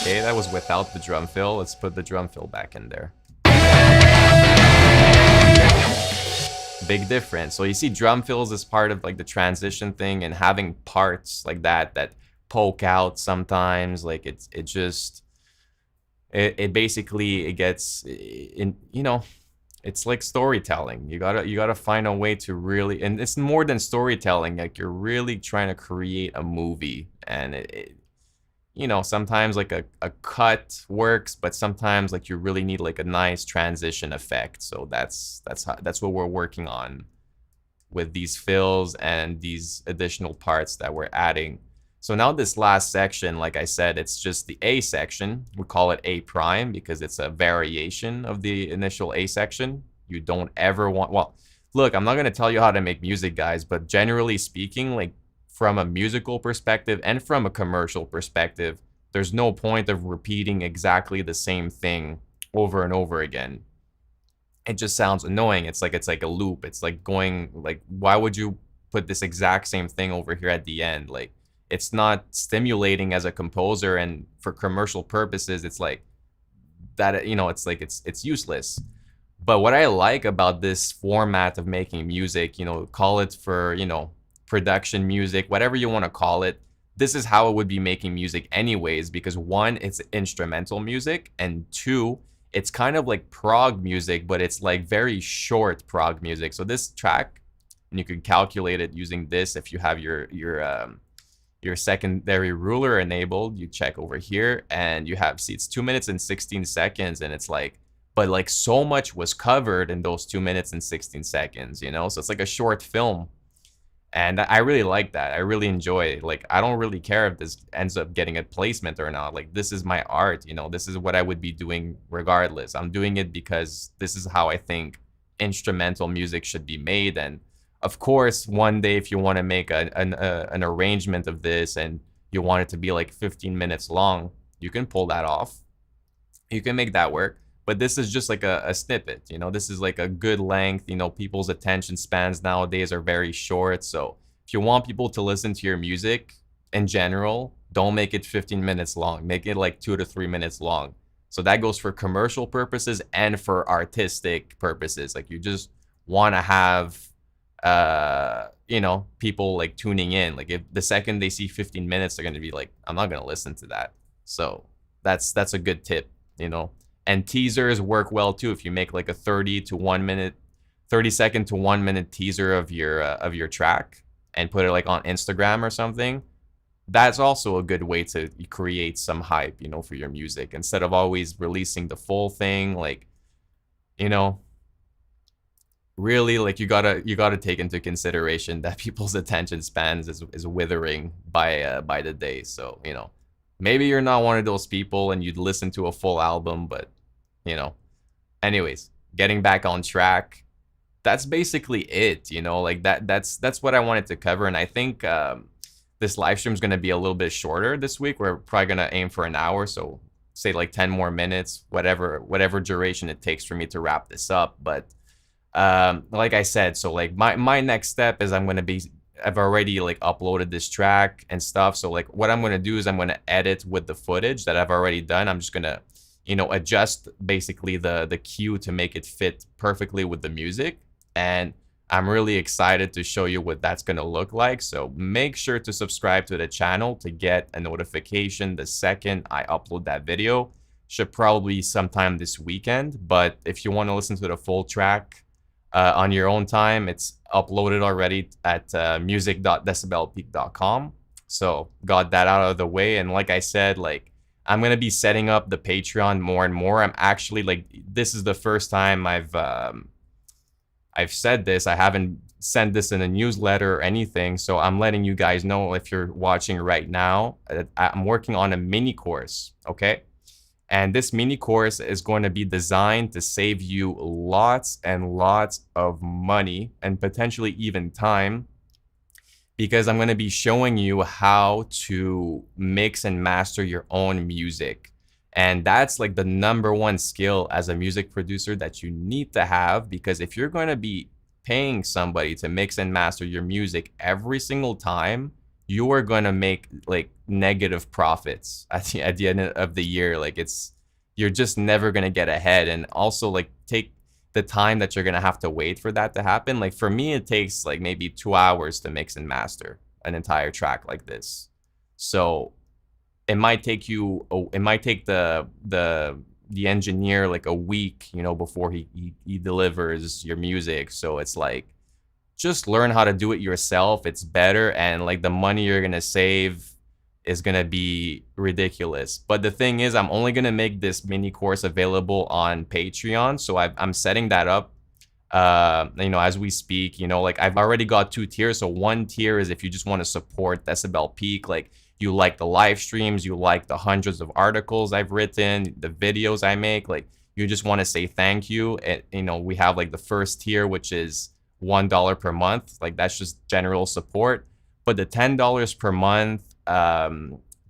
Okay, that was without the drum fill. Let's put the drum fill back in there. Big difference. So you see, drum fills is part of like the transition thing, and having parts like that poke out sometimes, like it basically, it gets in, you know, it's like storytelling. You gotta find a way to really, and it's more than storytelling. Like you're really trying to create a movie, and you know, sometimes like a cut works, but sometimes like you really need like a nice transition effect. So that's what we're working on with these fills and these additional parts that we're adding. So now this last section, like I said, it's just the A section. We call it A prime because it's a variation of the initial A section. You don't ever want, well, look, I'm not going to tell you how to make music, guys, but generally speaking, like from a musical perspective and from a commercial perspective, there's no point of repeating exactly the same thing over and over again. it just sounds annoying. It's like a loop. It's like going like, why would you put this exact same thing over here at the end? Like, it's not stimulating as a composer, and for commercial purposes, it's like that, it's like it's useless. But what I like about this format of making music, call it for, production music, whatever you want to call it, this is how it would be making music anyways, because one, it's instrumental music, and two, it's kind of like prog music, but it's like very short prog music. So this track, and you can calculate it using this if you have your secondary ruler enabled. You check over here and you have, see, it's 2 minutes and 16 seconds, and it's like, but like so much was covered in those 2 minutes and 16 seconds, so it's like a short film. And I really like that. I really enjoy it. Like, I don't really care if this ends up getting a placement or not. Like, this is my art, this is what I would be doing regardless. I'm doing it because this is how I think instrumental music should be made. And of course, one day, if you want to make an arrangement of this and you want it to be like 15 minutes long, you can pull that off. You can make that work. But this is just like a snippet, this is like a good length. People's attention spans nowadays are very short. So if you want people to listen to your music in general, don't make it 15 minutes long. Make it like 2 to 3 minutes long. So that goes for commercial purposes and for artistic purposes. Like, you just want to have, people like tuning in. Like, if the second they see 15 minutes, they're going to be like, I'm not going to listen to that. So that's a good tip, And teasers work well too. If you make like a 30 second to 1 minute teaser of your track and put it like on Instagram or something, that's also a good way to create some hype, for your music, instead of always releasing the full thing. Like, really, like, you gotta take into consideration that people's attention spans is withering by the day. So, maybe you're not one of those people and you'd listen to a full album, but anyways, getting back on track, that's basically it. Like, that's what I wanted to cover. And I think this live stream is going to be a little bit shorter this week. We're probably going to aim for an hour, so say like 10 more minutes, whatever duration it takes for me to wrap this up. But like I said, so like my next step is I've already like uploaded this track and stuff. So like, what I'm going to do is I'm going to edit with the footage that I've already done. I'm just going to adjust basically the cue to make it fit perfectly with the music. And I'm really excited to show you what that's going to look like. So make sure to subscribe to the channel to get a notification the second I upload that video. Should probably be sometime this weekend. But if you want to listen to the full track on your own time, it's uploaded already at music.decibelpeak.com. So got that out of the way. And like I said, like, I'm going to be setting up the Patreon more and more. I'm actually like, this is the first time I've said this. I haven't sent this in a newsletter or anything. So I'm letting you guys know, if you're watching right now, I'm working on a mini course. Okay. And this mini course is going to be designed to save you lots and lots of money and potentially even time, because I'm going to be showing you how to mix and master your own music. And that's like the #1 skill as a music producer that you need to have, because if you're going to be paying somebody to mix and master your music every single time, you are going to make like negative profits at the end of the year. Like, you're just never going to get ahead. And also, like, take the time that you're going to have to wait for that to happen. Like, for me, it takes like maybe 2 hours to mix and master an entire track like this. So it might take the engineer like a week, before he delivers your music. So it's like, just learn how to do it yourself. It's better. And like, the money you're going to save is going to be ridiculous. But the thing is, I'm only going to make this mini course available on Patreon. So I'm setting that up, as we speak. Like, I've already got 2 tiers. So one tier is if you just want to support Decibel Peak, like, you like the live streams, you like the hundreds of articles I've written, the videos I make, like, you just want to say thank you. And, we have like the first tier, which is $1 per month. Like, that's just general support. But the $10 per month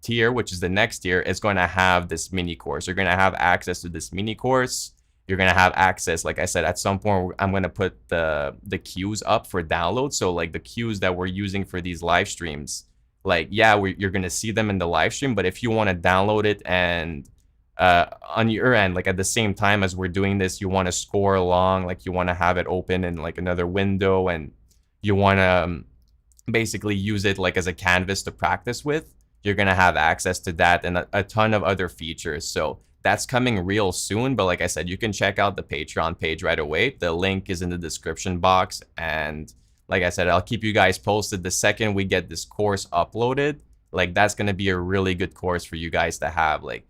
tier, which is the next tier, is going to have this mini course. You're going to have access to this mini course. you're gonna have access. Like I said, at some point I'm gonna put the queues up for download. So like the queues that we're using for these live streams, like yeah, you're gonna see them in the live stream. But if you want to download it and on your end, like at the same time as we're doing this, you want to score along, like you want to have it open in like another window, and you want to basically use it like as a canvas to practice with, you're going to have access to that and a ton of other features. So that's coming real soon. But like I said, you can check out the Patreon page right away. The link is in the description box. And like I said, I'll keep you guys posted the second we get this course uploaded. Like that's going to be a really good course for you guys to have. Like,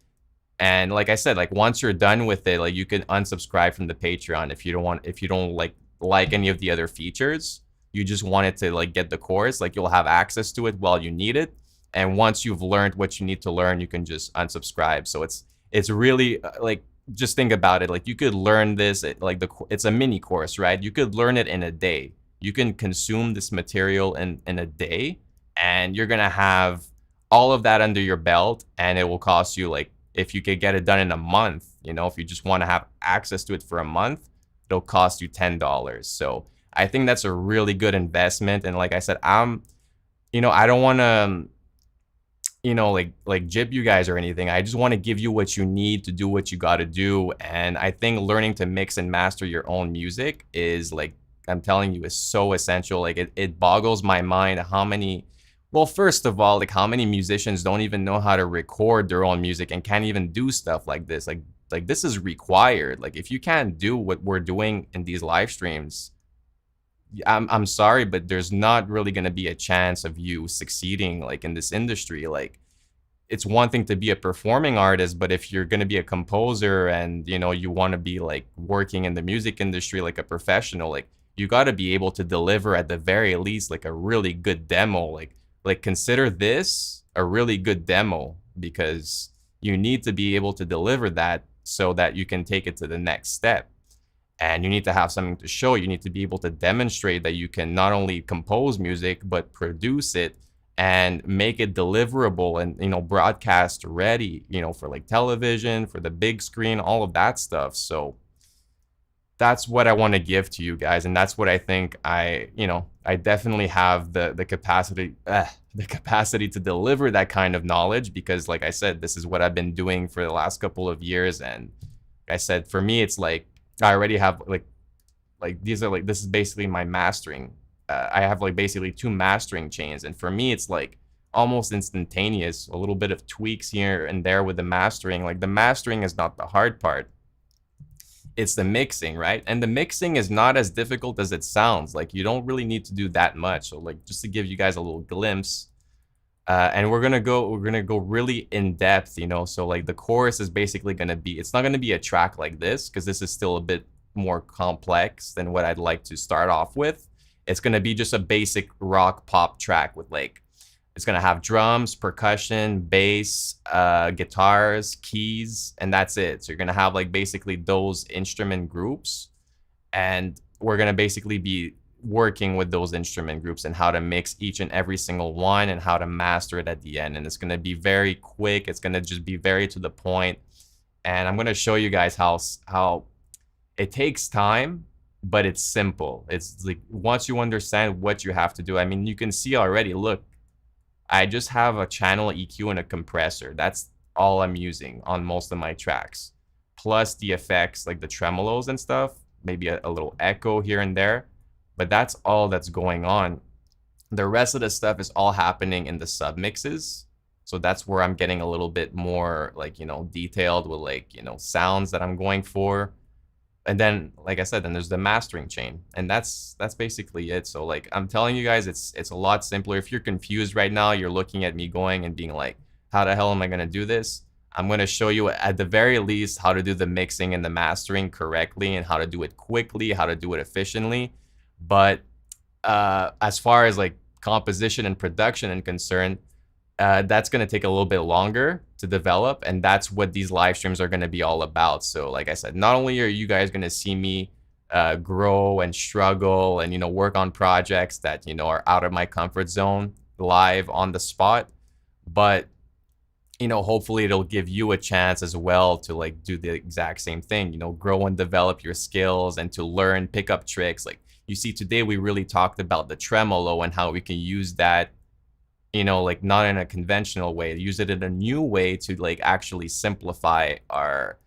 and like I said, like once you're done with it, like you can unsubscribe from the Patreon if you don't want, if you don't like any of the other features. You just want it to like get the course, like you'll have access to it while you need it. And once you've learned what you need to learn, you can just unsubscribe. So it's really like, just think about it. Like you could learn this like it's a mini course, right? You could learn it in a day. You can consume this material in a day, and you're gonna have all of that under your belt, and it will cost you, like, if you could get it done in a month, you know, if you just want to have access to it for a month, it'll cost you $10. So I think that's a really good investment. And like I said, you know, I don't want to, you know, like jib you guys or anything. I just want to give you what you need to do what you got to do. And I think learning to mix and master your own music is, like, I'm telling you, is so essential. Like it boggles my mind how many, well, first of all, like how many musicians don't even know how to record their own music and can't even do stuff like this. Like this is required. Like if you can't do what we're doing in these live streams, I'm sorry, but there's not really going to be a chance of you succeeding like in this industry. Like it's one thing to be a performing artist, but if you're going to be a composer and, you know, you want to be like working in the music industry like a professional, like you got to be able to deliver at the very least like a really good demo. Like consider this a really good demo, because you need to be able to deliver that so that you can take it to the next step. And you need to have something to show. You need to be able to demonstrate that you can not only compose music, but produce it and make it deliverable and, you know, broadcast ready, you know, for like television, for the big screen, all of that stuff. So that's what I want to give to you guys. And that's what I think you know, I definitely have the capacity to deliver that kind of knowledge, because like I said, this is what I've been doing for the last couple of years. And like I said, for me, it's like, I already have like these are like, this is basically my mastering. I have like basically 2 mastering chains. And for me, it's like almost instantaneous, a little bit of tweaks here and there with the mastering. Like the mastering is not the hard part. It's the mixing, right? And the mixing is not as difficult as it sounds. Like you don't really need to do that much. So like, just to give you guys a little glimpse, and we're gonna go really in depth, you know. So like the chorus is basically gonna be, it's not gonna be a track like this, because this is still a bit more complex than what I'd like to start off with. It's gonna be just a basic rock pop track with like, it's gonna have drums, percussion, bass, guitars, keys, and that's it. So you're gonna have like basically those instrument groups, and we're gonna basically be working with those instrument groups and how to mix each and every single one and how to master it at the end. And it's going to be very quick. It's going to just be very to the point. And I'm going to show you guys how it takes time, but it's simple. It's like, once you understand what you have to do, I mean, you can see already, look, I just have a channel EQ and a compressor. That's all I'm using on most of my tracks, plus the effects like the tremolos and stuff, maybe a little echo here and there. But that's all that's going on. The rest of the stuff is all happening in the submixes. So that's where I'm getting a little bit more like, you know, detailed with like, you know, sounds that I'm going for. And then, like I said, then there's the mastering chain. And that's basically it. So like, I'm telling you guys, it's a lot simpler. If you're confused right now, you're looking at me going and being like, how the hell am I going to do this? I'm going to show you at the very least how to do the mixing and the mastering correctly, and how to do it quickly, how to do it efficiently. But as far as like composition and production and concerned, that's going to take a little bit longer to develop, and that's what these live streams are going to be all about. So like I said, not only are you guys going to see me grow and struggle and, you know, work on projects that, you know, are out of my comfort zone live on the spot, but hopefully it'll give you a chance as well to like do the exact same thing, grow and develop your skills and to learn, pick up tricks. Like you see, today we really talked about the tremolo and how we can use that, like not in a conventional way, use it in a new way to like actually simplify our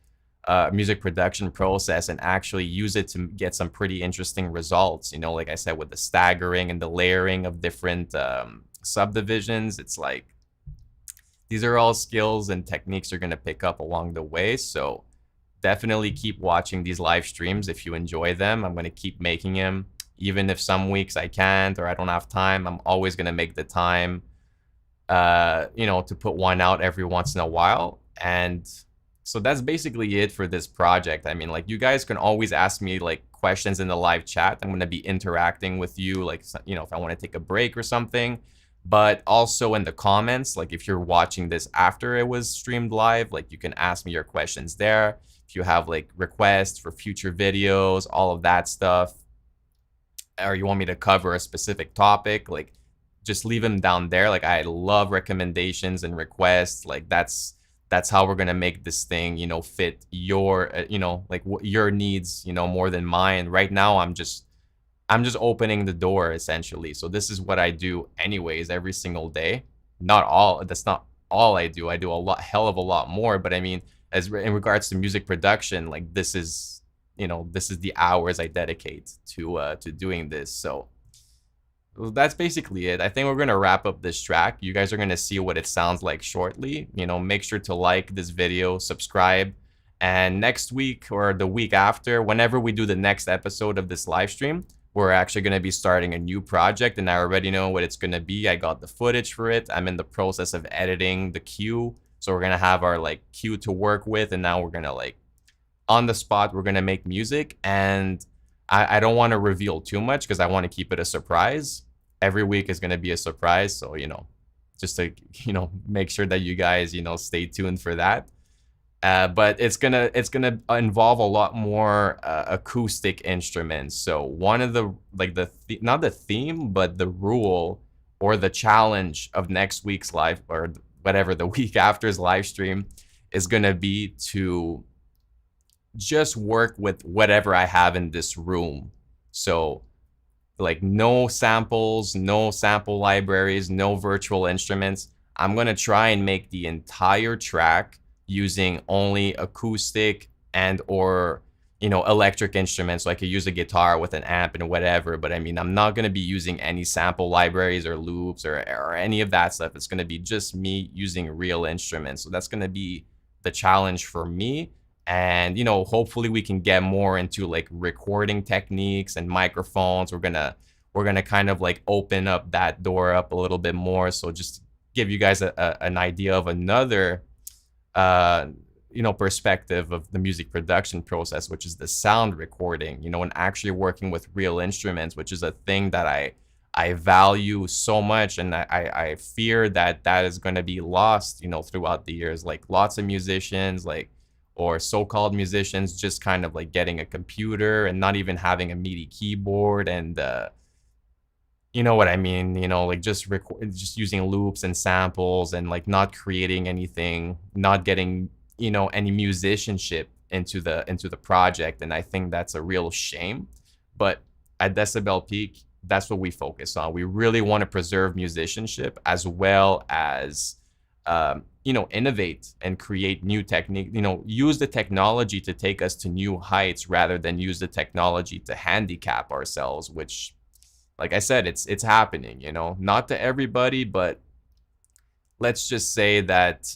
music production process and actually use it to get some pretty interesting results. Like I said, with the staggering and the layering of different subdivisions, it's like these are all skills and techniques you're going to pick up along the way. So definitely keep watching these live streams if you enjoy them. I'm going to keep making them. Even if some weeks I can't or I don't have time, I'm always going to make the time, to put one out every once in a while. And so that's basically it for this project. I mean, like, you guys can always ask me like questions in the live chat. I'm going to be interacting with you, like, if I want to take a break or something. But also in the comments, like if you're watching this after it was streamed live, like you can ask me your questions there. If you have like requests for future videos, all of that stuff, or you want me to cover a specific topic, like just leave them down there. Like I love recommendations and requests. Like that's how we're gonna make this thing, fit your, your needs, more than mine. Right now, I'm just opening the door essentially. So this is what I do anyways every single day. That's not all I do. I do hell of a lot more. But I mean, as in regards to music production, like this is the hours I dedicate to doing this. So that's basically it. I think we're gonna wrap up this track. You guys are gonna see what it sounds like shortly. Make sure to like this video, subscribe, and next week or the week after, whenever we do the next episode of this live stream, we're actually going to be starting a new project, and I already know what it's going to be. I got the footage for it. I'm in the process of editing the cue. So we're going to have our like cue to work with, and now we're going to like on the spot, we're going to make music. And I don't want to reveal too much because I want to keep it a surprise. Every week is going to be a surprise. So, just to, make sure that you guys, stay tuned for that. But it's gonna involve a lot more acoustic instruments. So one of the not the theme, but the rule or the challenge of next week's live, or whatever, the week after's live stream, is gonna be to just work with whatever I have in this room. So like no samples, no sample libraries, no virtual instruments. I'm gonna try and make the entire track using only acoustic and or electric instruments. So I could use a guitar with an amp and whatever, but I mean, I'm not going to be using any sample libraries or loops or any of that stuff. It's going to be just me using real instruments. So that's going to be the challenge for me. And hopefully we can get more into like recording techniques and microphones. We're gonna kind of like open up that door up a little bit more. So just give you guys an idea of another perspective of the music production process, which is the sound recording, and actually working with real instruments, which is a thing that I value so much. And I fear that is going to be lost, throughout the years. Like lots of musicians, or so-called musicians, just kind of like getting a computer and not even having a MIDI keyboard, and you know what I mean, like just using loops and samples, and like not creating anything, not getting, any musicianship into the project. And I think that's a real shame. But at Decibel Peak, that's what we focus on. We really want to preserve musicianship, as well as, innovate and create new technique, use the technology to take us to new heights rather than use the technology to handicap ourselves, which, like I said, it's happening, not to everybody, but let's just say that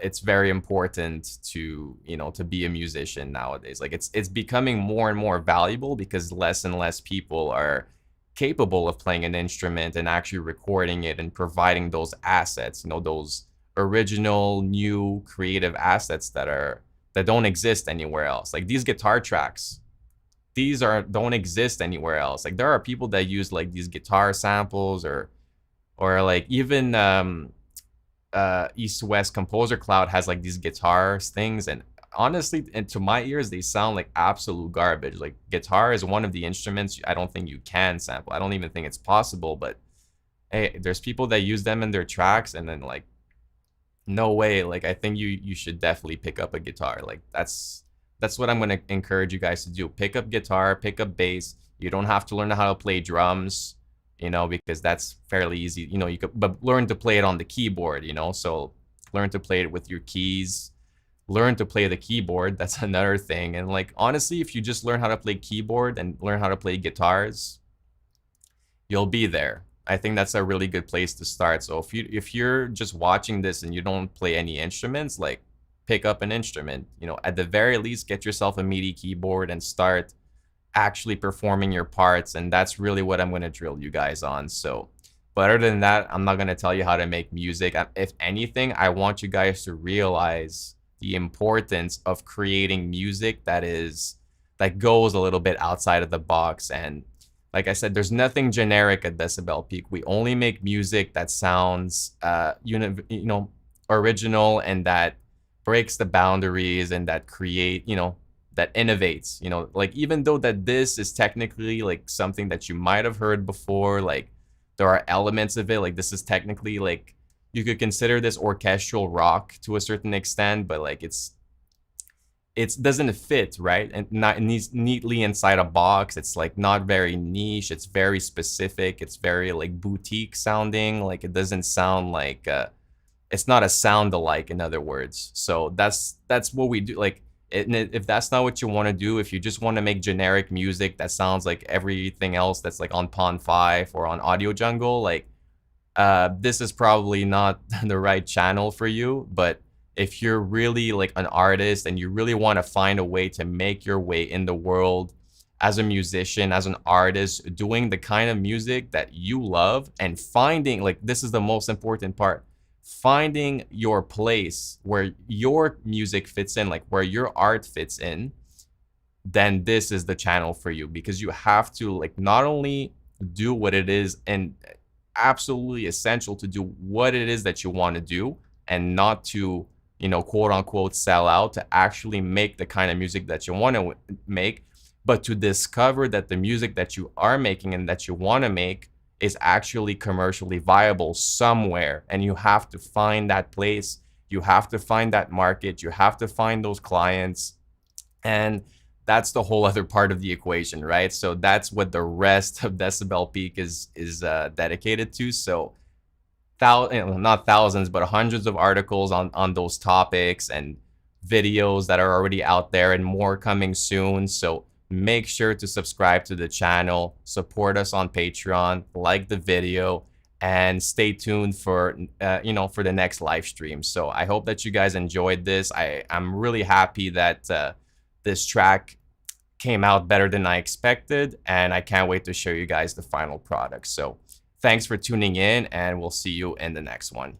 it's very important to, to be a musician nowadays. Like it's becoming more and more valuable because less and less people are capable of playing an instrument and actually recording it and providing those assets, those original, new, creative assets that don't exist anywhere else. Like these guitar tracks, these don't exist anywhere else. Like there are people that use like these guitar samples, or like even East West Composer Cloud has like these guitar things, and honestly, and to my ears, they sound like absolute garbage. Like guitar is one of the instruments I don't think you can sample. I don't even think it's possible. But hey, there's people that use them in their tracks, and then like No way. Like I think you should definitely pick up a guitar. Like that's what I'm gonna encourage you guys to do. Pick up guitar, pick up bass. You don't have to learn how to play drums, because that's fairly easy. You could, but learn to play it on the keyboard. So learn to play it with your keys. Learn to play the keyboard. That's another thing. And like honestly, if you just learn how to play keyboard and learn how to play guitars, you'll be there. I think that's a really good place to start. So if you're just watching this and you don't play any instruments, like pick up an instrument. At the very least, get yourself a MIDI keyboard and start actually performing your parts. And that's really what I'm gonna drill you guys on. So, but other than that, I'm not gonna tell you how to make music. If anything, I want you guys to realize the importance of creating music that goes a little bit outside of the box. And like I said, there's nothing generic at Decibel Peak. We only make music that sounds, original and that breaks the boundaries and that that innovates. Like even though that this is technically like something that you might have heard before, like there are elements of it. Like this is technically like you could consider this orchestral rock to a certain extent, but like it doesn't fit, right? And not neatly inside a box. It's like not very niche. It's very specific. It's very like boutique sounding. Like it doesn't sound like it's not a sound alike, in other words. So that's what we do. Like if that's not what you want to do, if you just want to make generic music that sounds like everything else that's like on Pond 5 or on Audio Jungle, like this is probably not the right channel for you. But if you're really like an artist and you really want to find a way to make your way in the world as a musician, as an artist, doing the kind of music that you love and finding, like, this is the most important part, finding your place where your music fits in, like where your art fits in, then this is the channel for you. Because you have to like not only do what it is, and absolutely essential to do what it is that you want to do, and not to quote unquote sell out, to actually make the kind of music that you want to make, but to discover that the music that you are making and that you want to make is actually commercially viable somewhere. And you have to find that place, you have to find that market, you have to find those clients. And that's the whole other part of the equation, right? So that's what the rest of Decibel Peak is dedicated to. So not thousands, but hundreds of articles on those topics, and videos that are already out there, and more coming soon. So make sure to subscribe to the channel, support us on Patreon, like the video, and stay tuned for for the next live stream. So I hope that you guys enjoyed this. I'm really happy that this track came out better than I expected, and I can't wait to show you guys the final product. So thanks for tuning in, and we'll see you in the next one.